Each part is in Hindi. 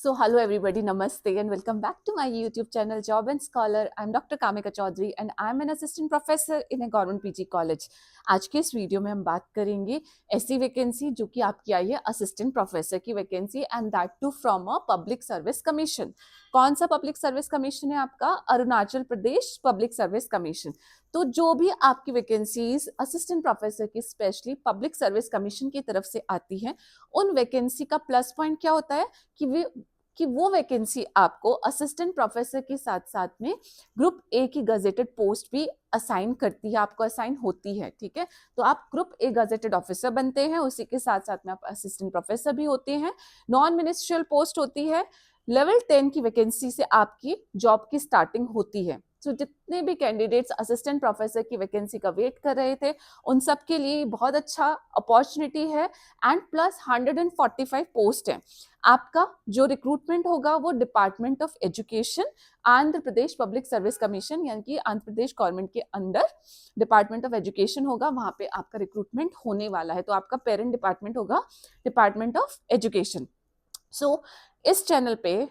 So, hello everybody, namaste and welcome back to my YouTube channel Job and Scholar. I'm Dr. Kamika Chaudhary and I'm an assistant professor in a government PG college. आज के इस वीडियो में हम बात करेंगे ऐसी वैकेंसी जो कि आपकी आई है असिस्टेंट प्रोफेसर की vacancy and that too from a public service commission. कौन सा पब्लिक सर्विस कमीशन है आपका? Arunachal Pradesh public service commission. तो जो भी आपकी वैकेंसीज असिस्टेंट प्रोफेसर की स्पेशली पब्लिक सर्विस कमीशन की तरफ से आती हैं, उन वैकेंसी का प्लस पॉइंट क्या होता है कि वो वैकेंसी आपको असिस्टेंट प्रोफेसर के साथ साथ में ग्रुप ए की गजेटेड पोस्ट भी असाइन करती है, आपको असाइन होती है। ठीक है, तो आप ग्रुप ए गजेटेड ऑफिसर बनते हैं, उसी के साथ साथ में आप असिस्टेंट प्रोफेसर भी होते हैं। नॉन मिनिस्ट्रियल पोस्ट होती है। लेवल 10 की वैकेंसी से आपकी जॉब की स्टार्टिंग होती है। तो जितने भी कैंडिडेट्स असिस्टेंट प्रोफेसर की वैकेंसी का वेट कर रहे थे, उन सब के लिए बहुत अच्छा अपॉर्चुनिटी है एंड प्लस 145 पोस्ट है। आपका जो रिक्रूटमेंट होगा वो department of education Andhra Pradesh public service commission यानी कि आंध्र प्रदेश गवर्नमेंट के अंडर डिपार्टमेंट ऑफ एजुकेशन होगा, वहां पे आपका रिक्रूटमेंट होने वाला है। तो आपका पेरेंट डिपार्टमेंट होगा डिपार्टमेंट ऑफ एजुकेशन। सो इस चैनल पे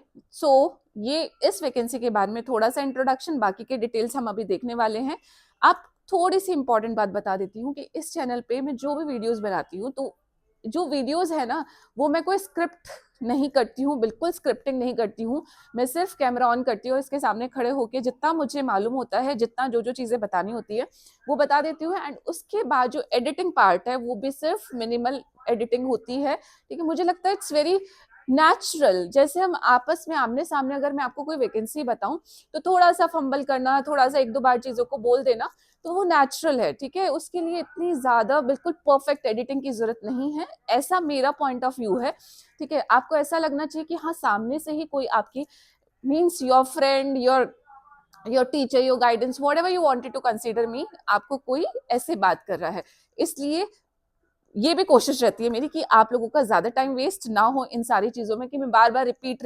ये इस वैकेंसी के बारे में थोड़ा सा इंट्रोडक्शन, बाकी के डिटेल्स हम अभी देखने वाले हैं। आप थोड़ी सी इंपॉर्टेंट बात बता देती हूँ कि इस चैनल पे मैं जो भी वीडियोस बनाती हूँ, तो जो वीडियोस है ना, वो मैं कोई स्क्रिप्ट नहीं करती हूँ, बिल्कुल स्क्रिप्टिंग नहीं करती हूँ। मैं सिर्फ कैमरा ऑन करती हूँ, इसके सामने खड़े होकर जितना मुझे मालूम होता है, जितना जो चीजें बतानी होती है वो बता देती हूँ। एंड उसके बाद जो एडिटिंग पार्ट है वो भी सिर्फ मिनिमल एडिटिंग होती है। ठीक है, मुझे लगता है इट्स वेरी नेचुरल। जैसे हम आपस में आमने सामने अगर मैं आपको कोई वैकेंसी बताऊं, तो थोड़ा सा फंबल करना, थोड़ा सा एक दो बार चीजों को बोल देना, तो वो नेचुरल है। ठीक है, उसके लिए इतनी ज्यादा बिल्कुल परफेक्ट एडिटिंग की जरूरत नहीं है, ऐसा मेरा पॉइंट ऑफ व्यू है। ठीक है, आपको ऐसा लगना चाहिए कि हाँ, सामने से ही कोई आपकी means your friend, your teacher, your guidance, whatever you wanted to consider me, आपको कोई ऐसे बात कर रहा है। इसलिए ये भी कोशिश रहती है मेरी कि आप लोगों का ज्यादा टाइम वेस्ट ना हो इन सारी चीजों में, कि मैं बार बार रिपीट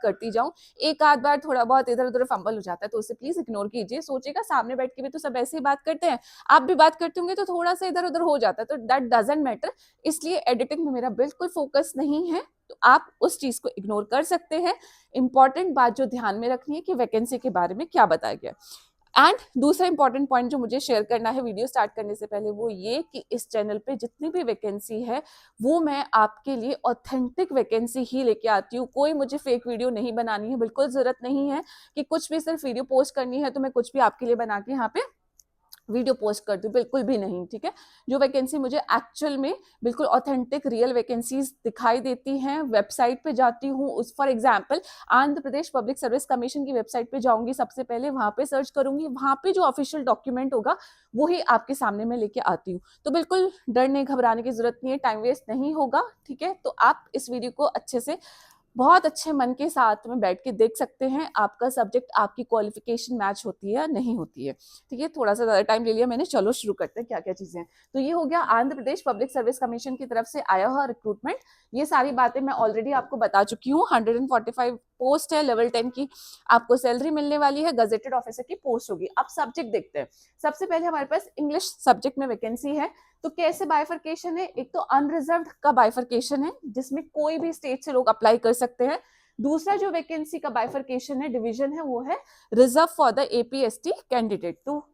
करती जाऊं। एक आध बार थोड़ा बहुत इधर उधर फंबल हो जाता है तो उसे प्लीज इग्नोर कीजिए। सोचिएगा सामने बैठ के भी तो सब ऐसे ही बात करते हैं, आप भी बात करते होंगे, तो थोड़ा सा इधर उधर हो जाता है, तो दैट डजंट मैटर। इसलिए एडिटिंग में मेरा बिल्कुल फोकस नहीं है, तो आप उस चीज को इग्नोर कर सकते हैं। इंपॉर्टेंट बात जो ध्यान में रखनी है कि वैकेंसी के बारे में क्या बताया गया। एंड दूसरा इंपॉर्टेंट पॉइंट जो मुझे शेयर करना है वीडियो स्टार्ट करने से पहले, वो ये कि इस चैनल पे जितनी भी वैकेंसी है वो मैं आपके लिए ऑथेंटिक वैकेंसी ही लेके आती हूँ। कोई मुझे फेक वीडियो नहीं बनानी है, बिल्कुल जरूरत नहीं है कि कुछ भी सिर्फ वीडियो पोस्ट करनी है तो मैं कुछ भी आपके लिए बना के यहाँ पे वीडियो पोस्ट कर दूं, बिल्कुल भी नहीं। ठीक है, जो वैकेंसी मुझे एक्चुअल में बिल्कुल ऑथेंटिक रियल वैकेंसीज दिखाई देती हैं, वेबसाइट पे जाती हूँ, उस for example Andhra Pradesh public service commission की वेबसाइट पे जाऊंगी, सबसे पहले वहां पे सर्च करूंगी, वहां पे जो ऑफिशियल डॉक्यूमेंट होगा वही आपके सामने मैं लेके आती हूँ। तो बिल्कुल डरने घबराने की जरूरत नहीं है, टाइम वेस्ट नहीं होगा। ठीक है, तो आप इस वीडियो को अच्छे से बहुत अच्छे मन के साथ में बैठ के देख सकते हैं, आपका सब्जेक्ट, आपकी क्वालिफिकेशन मैच होती है या नहीं होती है। ठीक है, थोड़ा सा ज्यादा टाइम ले लिया मैंने, चलो शुरू करते हैं क्या क्या चीजें हैं। तो ये हो गया Andhra Pradesh public service commission की तरफ से आया हुआ रिक्रूटमेंट। ये सारी बातें मैं ऑलरेडी आपको बता चुकी हूँ। 145 पोस्ट है, लेवल 10 की आपको सैलरी मिलने वाली है, गजेटेड ऑफिसर की पोस्ट होगी। अब सब्जेक्ट देखते हैं। सबसे पहले हमारे पास इंग्लिश सब्जेक्ट में वैकेंसी है। तो कैसे बाइफरकेशन है? एक तो अनरिजर्व्ड का बाइफरकेशन है जिसमें कोई भी स्टेट से लोग अप्लाई कर सकते हैं। दूसरा जो वैकेंसी का बाइफरकेशन है, डिवीजन है, वो है reserve for the APST candidate. तो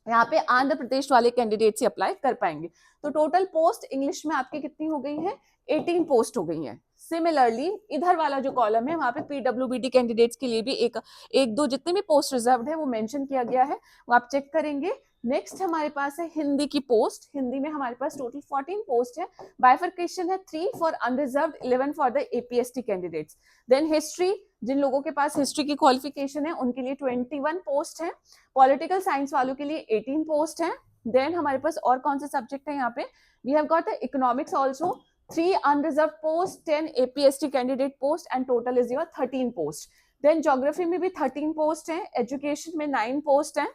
यहाँ पे आंध्र प्रदेश वाले कैंडिडेट से अप्लाई कर पाएंगे। तो टोटल पोस्ट इंग्लिश में आपकी कितनी हो गई है? 18 पोस्ट हो गई है। सिमिलरली इधर वाला जो कॉलम है वहां पे पीडब्ल्यूबीडी कैंडिडेट्स के लिए भी एक दो जितने भी पोस्ट रिजर्व्ड है वो मेंशन किया गया है, वो आप चेक करेंगे। नेक्स्ट हमारे पास है हिंदी की पोस्ट। हिंदी में हमारे पास टोटल 14 पोस्ट है। बाइफरकेशन है 3 for unreserved, 11 for the APST candidates. Then history, जिन लोगों के पास हिस्ट्री की क्वालिफिकेशन है उनके लिए 21 पोस्ट है। पॉलिटिकल साइंस वालों के लिए 18 पोस्ट है। देन हमारे पास और कौन से सब्जेक्ट है यहाँ पे? We have got the economics also, 3 unreserved post, 10 APST candidate post and total is your 13 post. Then geography में भी 13 post है, education में 9 post है,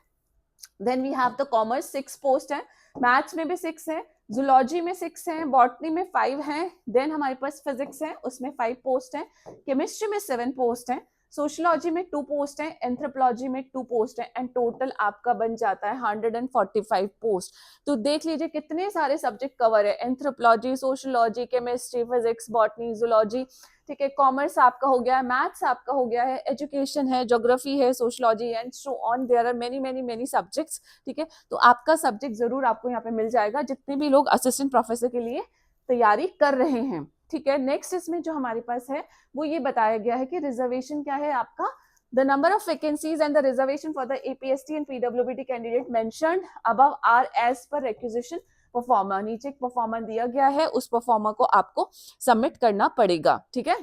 then we have the commerce 6 post है, maths में भी 6 है, zoology में 6 है, botany में 5 है, then हमारे पास physics है उसमें 5 post है, chemistry में 7 post है, सोशियोलॉजी में 2 पोस्ट हैं, एंथ्रोपोलॉजी में 2 पोस्ट हैं एंड टोटल आपका बन जाता है 145 पोस्ट। तो देख लीजिए कितने सारे सब्जेक्ट कवर है, anthropology, sociology, chemistry, physics, botany, zoology, ठीक है, कॉमर्स आपका हो गया है, मैथ्स आपका हो गया है, एजुकेशन है, ज्योग्राफी है, sociology and so on, there are many many many subjects, ठीक है। तो आपका सब्जेक्ट जरूर आपको यहाँ पे मिल जाएगा जितने भी लोग असिस्टेंट प्रोफेसर के लिए तैयारी कर रहे हैं, ठीक है। नेक्स्ट इसमें जो हमारे पास है वो ये बताया गया है कि रिजर्वेशन क्या है आपका, the number of vacancies and the reservation for the APST and PWBT candidate mentioned above are as per requisition performer. नीचे एक परफॉर्मर दिया गया है, उस परफॉर्मर को आपको सबमिट करना पड़ेगा, ठीक है,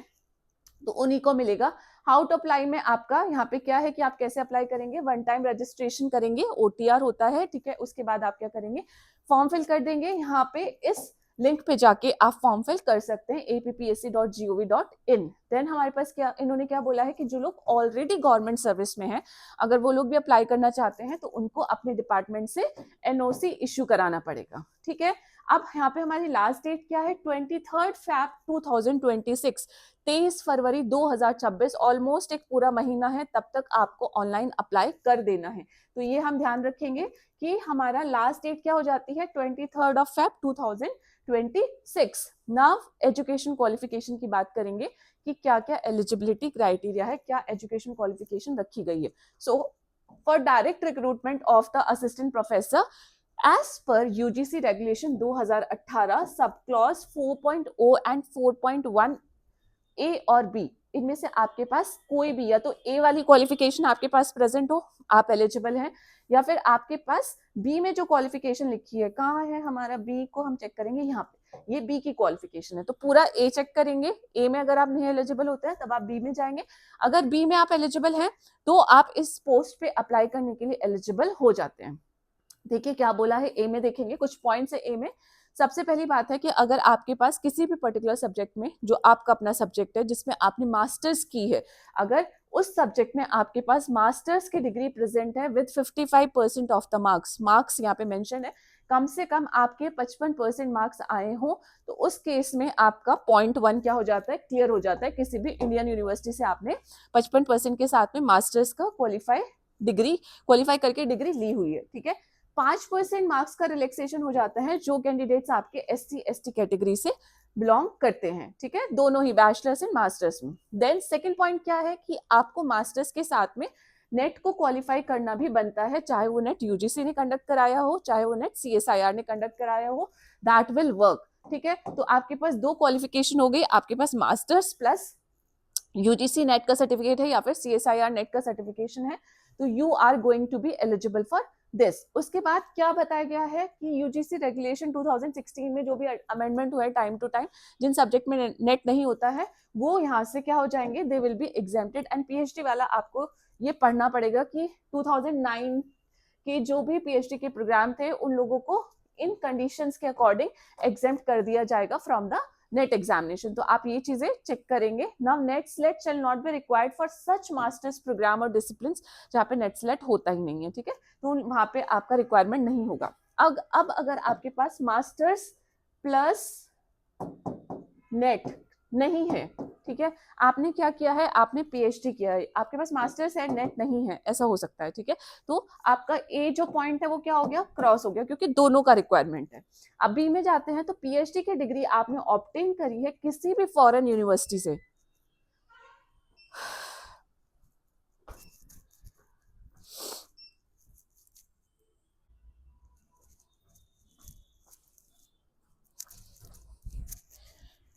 तो उन्हीं को मिलेगा। हाउ टू अप्लाई में आपका यहाँ पे क्या है कि आप कैसे अप्लाई करेंगे, वन टाइम रजिस्ट्रेशन करेंगे, OTR होता है, ठीक है। उसके बाद आप क्या करेंगे, फॉर्म फिल कर देंगे, यहाँ पे इस लिंक पे जाके आप फॉर्म फिल कर सकते हैं appsc.gov.in। देन हमारे पास क्या इन्होंने क्या बोला है कि जो लोग ऑलरेडी गवर्नमेंट सर्विस में हैं, अगर वो लोग भी अप्लाई करना चाहते हैं तो उनको अपने डिपार्टमेंट से NOC इश्यू कराना पड़ेगा, ठीक है। अब यहाँ पे हमारी लास्ट डेट क्या है, 23 Feb 2026, 23 फरवरी 2026, ऑलमोस्ट एक पूरा महीना है, तब तक आपको ऑनलाइन अप्लाई कर देना है। तो ये हम ध्यान रखेंगे कि हमारा लास्ट डेट क्या हो जाती है, 23 Feb 2026। नाउ एजुकेशन क्वालिफिकेशन की बात करेंगे कि क्या क्या एलिजिबिलिटी क्राइटेरिया है, क्या एजुकेशन क्वालिफिकेशन रखी गई है। So for direct recruitment of the assistant professor as per UGC regulation 2018 sub clause 4.0 and 4.1 A और B, इनमें से आपके पास कोई भी, या तो A वाली क्वालिफिकेशन आपके पास प्रेजेंट हो, आप एलिजिबल हैं, या फिर आपके पास B में जो क्वालिफिकेशन लिखी है, कहाँ है हमारा B को हम चेक करेंगे, यहाँ पे ये B की क्वालिफिकेशन है, तो पूरा A चेक करेंगे। A में अगर आप नहीं एलिजिबल होते हैं तब आप B में जाएंगे, अगर B में आप एलिजिबल हैं तो आप इस पोस्ट पे अप्लाई करने के लिए एलिजिबल हो जाते हैं। देखिए क्या बोला है A में, देखेंगे कुछ पॉइंट्स है A में। सबसे पहली बात है कि अगर आपके पास किसी भी पर्टिकुलर सब्जेक्ट में, जो आपका अपना सब्जेक्ट है जिसमें आपने मास्टर्स की है, अगर उस सब्जेक्ट में आपके पास मास्टर्स की डिग्री प्रेजेंट है विद 55% ऑफ द मार्क्स यहाँ पे मेंशन है, कम से कम आपके 55% मार्क्स आए हो, तो उस केस में आपका 0.1 क्या हो जाता है, क्लियर हो जाता है। किसी भी इंडियन यूनिवर्सिटी से आपने 55% के साथ में मास्टर्स का क्वालिफाई करके डिग्री ली हुई है, ठीक है। 5% मार्क्स का रिलैक्सेशन हो जाता है जो कैंडिडेट्स आपके SC/ST कैटेगरी से बिलोंग करते हैं, ठीक है, दोनों ही बैचलर्स एंड मास्टर्स में। देन सेकंड पॉइंट क्या है कि आपको मास्टर्स के साथ में नेट को क्वालिफाई करना भी बनता है, चाहे वो नेट UGC ने कंडक्ट कराया हो, चाहे वो नेट CSIR ने कंडक्ट कराया हो, दैट विल वर्क, ठीक है। तो आपके पास 2 क्वालिफिकेशन हो गई, आपके पास मास्टर्स प्लस UGC नेट का सर्टिफिकेट है या फिर CSIR नेट का सर्टिफिकेशन है, तो you are going to be eligible for this. उसके बाद क्या बताया गया है कि UGC रेगुलेशन 2016 में जो भी अमेंडमेंट हुआ है टाइम टू टाइम, जिन सब्जेक्ट में नेट नहीं होता है वो यहाँ से क्या हो जाएंगे, they will be exempted. And PhD वाला आपको ये पढ़ना पड़ेगा कि 2009 के जो भी PhD के प्रोग्राम थे उन लोगों को इन कंडीशंस के अकॉर्डिंग एग्जेम्प्ट कर दिया जाएगा फ्रॉम द नेट एग्जामिनेशन। तो आप ये चीजें चेक करेंगे। Now NET SLET shall not be required for such masters program और डिसिप्लिन जहाँ पे नेट स्लेट होता ही नहीं है, ठीक है, तो वहां पे आपका रिक्वायरमेंट नहीं होगा। अब अगर आपके पास मास्टर्स प्लस नेट नहीं है, ठीक है, आपने क्या किया है, आपने PhD किया है, आपके पास मास्टर्स है, नेट नहीं है, ऐसा हो सकता है, ठीक है, तो आपका A जो पॉइंट है वो क्या हो गया, क्रॉस हो गया, क्योंकि दोनों का रिक्वायरमेंट है। अब B में जाते हैं तो PhD की डिग्री आपने ऑब्टेन करी है किसी भी फॉरेन यूनिवर्सिटी से,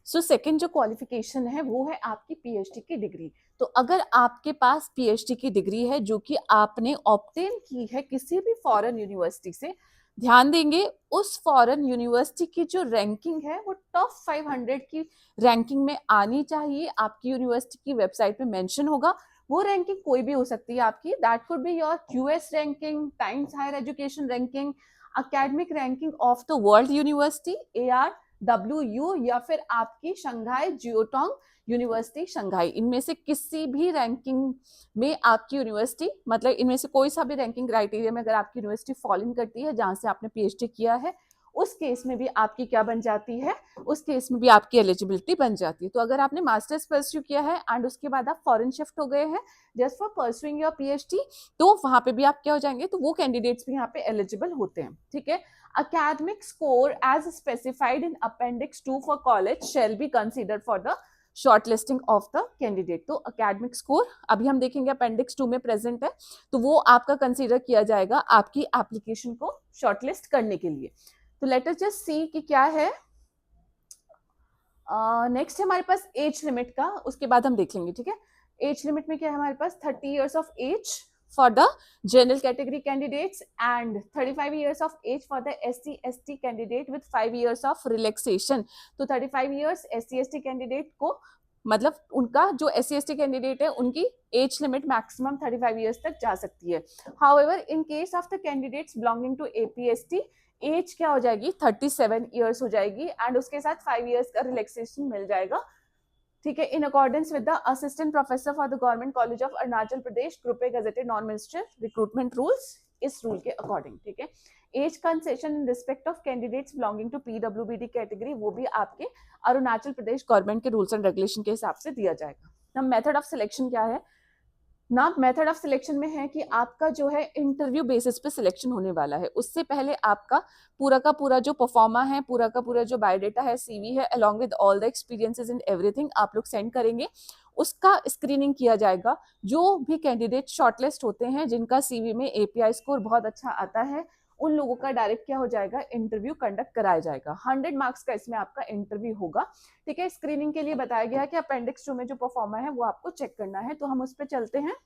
सो सेकंड जो क्वालिफिकेशन है वो है आपकी PhD की डिग्री। तो अगर आपके पास PhD की डिग्री है जो कि आपने ऑब्टेन की है किसी भी फॉरेन यूनिवर्सिटी से, ध्यान देंगे उस फॉरेन यूनिवर्सिटी की जो रैंकिंग है वो टॉप 500 की रैंकिंग में आनी चाहिए, आपकी यूनिवर्सिटी की वेबसाइट पे मेंशन होगा। वो रैंकिंग कोई भी हो सकती है आपकी, that could be your QS ranking, times higher education ranking, academic ranking of the world university ARWU, या फिर आपकी शंघाई जियोटोंग यूनिवर्सिटी शंघाई, इनमें से किसी भी रैंकिंग में आपकी यूनिवर्सिटी, मतलब इनमें से कोई सा भी रैंकिंग क्राइटेरिया में अगर आपकी यूनिवर्सिटी फॉलो इन करती है जहां से आपने PhD किया है, उस केस में भी आपकी क्या बन जाती है, उस केस में भी आपकी एलिजिबिलिटी बन जाती है। तो अगर आपने मास्टर्स परस्यू किया है एंड उसके बाद आप फॉरेन शिफ्ट हो गए हैं just for pursuing your PhD, तो वहां पे भी आप क्या हो जाएंगे, तो वो कैंडिडेट्स भी यहाँ पे एलिजिबल होते हैं। ठीक है, academic score as specified in appendix 2 for college shall be considered for the shortlisting of the candidate. तो अकेडमिक स्कोर अभी हम देखेंगे अपेंडिक्स 2 में प्रेजेंट है, तो वो आपका कंसीडर किया जाएगा आपकी एप्लीकेशन को शॉर्टलिस्ट करने के लिए। तो लेट अस जस्ट सी कि क्या है। नेक्स्ट है हमारे पास एज लिमिट का, उसके बाद हम देख लेंगे। ठीक है, एज लिमिट में क्या है हमारे पास 30 years of age for the general category candidates and 35 years of age for the SC/ST candidate with 5 years of relaxation। तो 35 years SC/ST candidate को मतलब उनका जो SC/ST कैंडिडेट है उनकी एज लिमिट मैक्सिमम 35 इयर्स तक जा सकती है। However in case of the candidates belonging to APST age क्या हो जाएगी 37 इयर्स हो जाएगी एंड उसके साथ 5 इयर्स का रिलैक्सेशन मिल जाएगा। ठीक है, in accordance with the assistant professor for the government college of Arunachal Pradesh group A gazetted non ministerial recruitment rules, इस रूल के अकॉर्डिंग। ठीक है, age concession in respect of candidates belonging to PWBD category वो भी आपके अरुणाचल प्रदेश गवर्नमेंट के रूल्स एंड रेगुलेशन के हिसाब से दिया जाएगा। ना मेथड ऑफ सिलेक्शन क्या है ना, मेथड ऑफ सिलेक्शन में है कि आपका जो है इंटरव्यू बेसिस पे सिलेक्शन होने वाला है। उससे पहले आपका पूरा का पूरा जो परफॉर्मा है, पूरा का पूरा जो बायोडेटा है, CV है, along with all the experiences and everything आप लोग सेंड करेंगे, उसका स्क्रीनिंग किया जाएगा। जो भी कैंडिडेट शॉर्टलिस्ट होते हैं जिनका CV में API स्कोर बहुत अच्छा आता है उन लोगों का डायरेक्ट क्या हो जाएगा, इंटरव्यू कंडक्ट कराया जाएगा। 100 मार्क्स का इसमें आपका इंटरव्यू होगा। ठीक है, स्क्रीनिंग के लिए बताया गया है कि अपेंडिक्स 2 में जो परफॉर्मा है वो आपको चेक करना है, तो हम उस पर चलते हैं।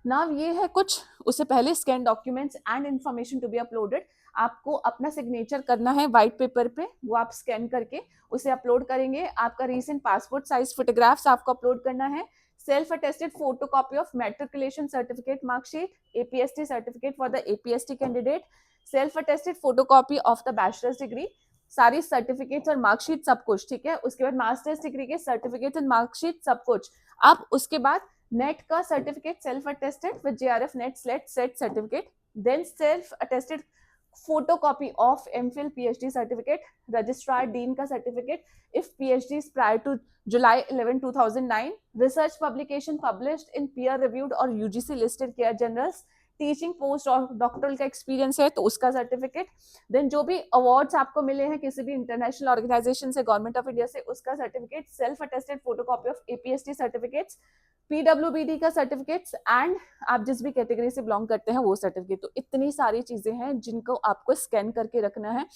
नाउ ये है कुछ उससे पहले scan documents and information to be uploaded. आपको अपना सिग्नेचर करना है व्हाइट पेपर पे, वो आप स्कैन करके उसे अपलोड करेंगे। आपका रीसेंट पासपोर्ट साइज फोटोग्राफ्स आपको अपलोड करना है। Self attested photo copy of matriculation certificate marksheet, APST certificate for the APST candidate, self attested photo copy of the bachelors degree, सारी सर्टिफिकेट्स और मार्कशीट सब कुछ। ठीक है, उसके बाद मास्टर्स डिग्री के सर्टिफिकेट्स एंड मार्कशीट सब कुछ। अब उसके बाद नेट का certificate self attested with JRF NET SLET SET certificate, then self attested photocopy of MPhil PhD certificate, registrar dean का certificate if PhD is prior to July 11, 2009, research publication published in peer reviewed और UGC listed care journals, teaching post और डॉक्टरल का एक्सपीरियंस है तो उसका सर्टिफिकेट, देन जो भी अवार्ड्स आपको मिले हैं किसी भी इंटरनेशनल ऑर्गेनाइजेशन से, गवर्नमेंट ऑफ इंडिया से, उसका certificate, self attested photocopy of APST certificates, PWBD का सर्टिफिकेट्स एंड आप जिस भी कैटेगरी से बिलोंग करते हैं वो सर्टिफिकेट। तो इतनी सारी चीजें हैं जिनको आपको स्कैन करके रखना है,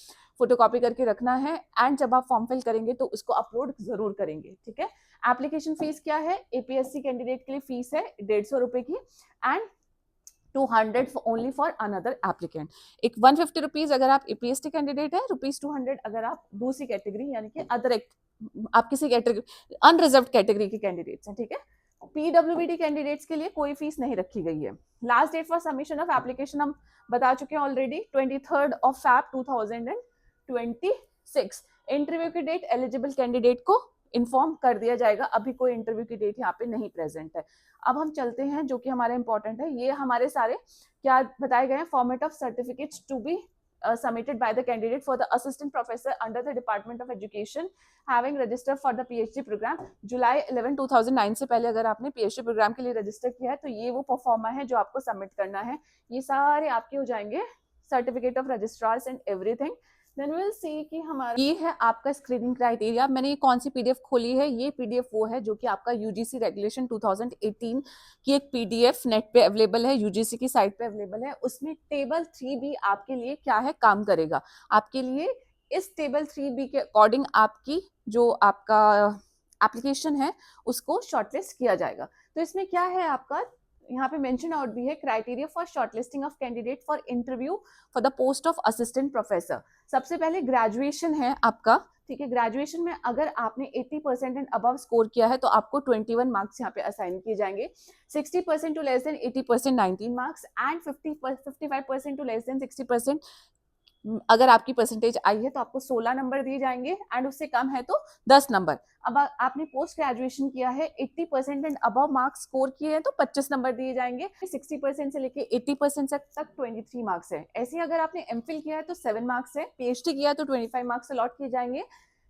फोटोकॉपी करके रखना है एंड जब आप फॉर्म फिल करेंगे तो उसको अपलोड जरूर करेंगे। ठीक है, एप्लीकेशन फीस क्या है, APSC कैंडिडेट के लिए फीस है 150 रुपए की and 200 only for another applicant. एक 150 रुपीज अगर आप APST कैंडिडेट है, ₹200 अगर आप दूसरी कैटेगरी यानी कि अदर आप किसी कैटेगरी अनरिजर्व्ड कैटेगरी के कैंडिडेट्स हैं। ठीक है, PWBD कैंडिडेट्स के लिए कोई फीस नहीं रखी गई है। Last date for submission of application हम बता चुके हैं already, 23rd of Feb 2026। Interview की डेट एलिजिबल कैंडिडेट को इन्फॉर्म कर दिया जाएगा, अभी कोई इंटरव्यू की डेट यहाँ पे नहीं प्रेजेंट है। अब हम चलते हैं जो कि हमारे इंपॉर्टेंट है, ये हमारे सारे क्या बताए गए हैं, format of certificates to be submitted by the candidate for the assistant professor under the Department of Education having registered for the PhD program July 11, 2009 से पहले अगर आपने PhD प्रोग्राम के लिए रजिस्टर किया है तो ये वो परफॉर्मा है जो आपको सबमिट करना है। ये सारे आपके हो जाएंगे certificate of registrars and everything. Then we will see कि हमारा ये है आपका स्क्रीनिंग क्राइटेरिया। मैंने ये कौन सी PDF खोली है, ये PDF वो है जो कि आपका UGC रेगुलेशन 2018 की एक PDF नेट पे अवेलेबल है, UGC की साइट पे अवेलेबल है। उसमें टेबल 3B आपके लिए क्या है काम करेगा आपके लिए। इस टेबल 3B के अकॉर्डिंग आपकी जो आपका एप्लीकेशन है उसको शॉर्टलिस्ट किया जाएगा। तो इसमें क्या है आपका यहाँ पे मेंशन आउट भी है, criteria for shortlisting of candidate for interview for the post of assistant professor. सबसे पहले ग्रेजुएशन है आपका। ठीक है, ग्रेजुएशन में अगर आपने 80% एंड अबव स्कोर किया है तो आपको 21 मार्क्स यहाँ पे असाइन किए जाएंगे। 60% to less than 80% 19 marks and 55% to less than 60% अगर आपकी परसेंटेज आई है तो आपको 16 नंबर दिए जाएंगे एंड उससे कम है तो 10 नंबर। अब आपने पोस्ट ग्रेजुएशन किया है, 80% एंड अबव मार्क्स स्कोर किए हैं तो 25 नंबर दिए जाएंगे। 60% से लेके 80% तक 23 मार्क्स है। ऐसे ही अगर आपने एमफिल किया है तो 7 मार्क्स है, पीएचडी किया है तो 25 मार्क्स अलॉट किए जाएंगे।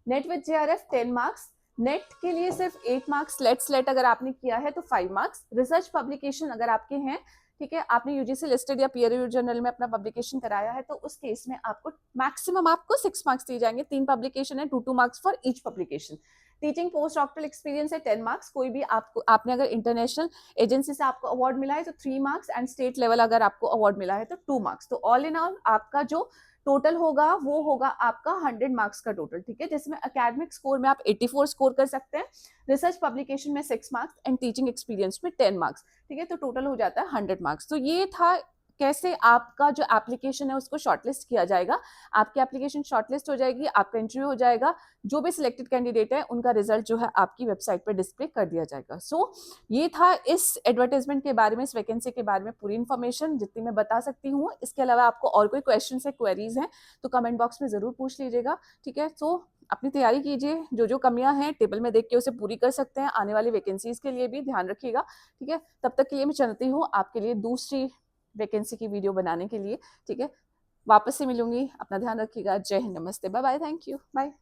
Net with JRF 10 marks, net के लिए सिर्फ 8 मार्क्स, स्लेट अगर आपने किया है तो 5 मार्क्स। रिसर्च पब्लिकेशन अगर आपके हैं, ठीक है, आपने यूजीसी लिस्टेड या पीयर रिव्यू जर्नल में अपना पब्लिकेशन कराया है तो उस केस में आपको मैक्सिमम आपको 6 मार्क्स दिए जाएंगे। 3 पब्लिकेशन है, 2 marks for each publication. Teaching post doctoral experience है 10 मार्क्स। कोई भी आपने अगर इंटरनेशनल एजेंसी से आपको अवार्ड मिला है तो 3 मार्क्स एंड स्टेट लेवल अगर आपको अवार्ड मिला है तो 2 मार्क्स। तो ऑल इन ऑल आपका जो टोटल होगा वो होगा आपका 100 मार्क्स का टोटल, ठीक है, जिसमें एकेडमिक स्कोर में आप 84 स्कोर कर सकते हैं, रिसर्च पब्लिकेशन में 6 मार्क्स एंड टीचिंग एक्सपीरियंस में 10 मार्क्स, ठीक है, तो टोटल हो जाता है 100 मार्क्स। तो ये था कैसे आपका जो एप्लीकेशन है उसको शॉर्टलिस्ट किया जाएगा। आपकी एप्लीकेशन शॉर्टलिस्ट हो जाएगी, आपका इंटरव्यू हो जाएगा, जो भी सिलेक्टेड कैंडिडेट है उनका रिजल्ट जो है आपकी वेबसाइट पर डिस्प्ले कर दिया जाएगा। सो ये था इस एडवर्टाइजमेंट के बारे में, इस वैकेंसी के बारे में पूरी इन्फॉर्मेशन जितनी मैं बता सकती हूँ। इसके अलावा आपको और कोई क्वेश्चन है, क्वेरीज हैं तो कमेंट बॉक्स में जरूर पूछ लीजिएगा, ठीक है। सो अपनी तैयारी कीजिए, जो कमियां हैं टेबल में देख के उसे पूरी कर सकते हैं। आने वाली वैकेंसीज के लिए भी ध्यान रखिएगा, ठीक है। तब तक के लिए मैं चलती हूँ आपके लिए दूसरी वैकेंसी की वीडियो बनाने के लिए, ठीक है। वापस से मिलूंगी, अपना ध्यान रखिएगा। जय हिंद, नमस्ते, bye bye, thank you, bye.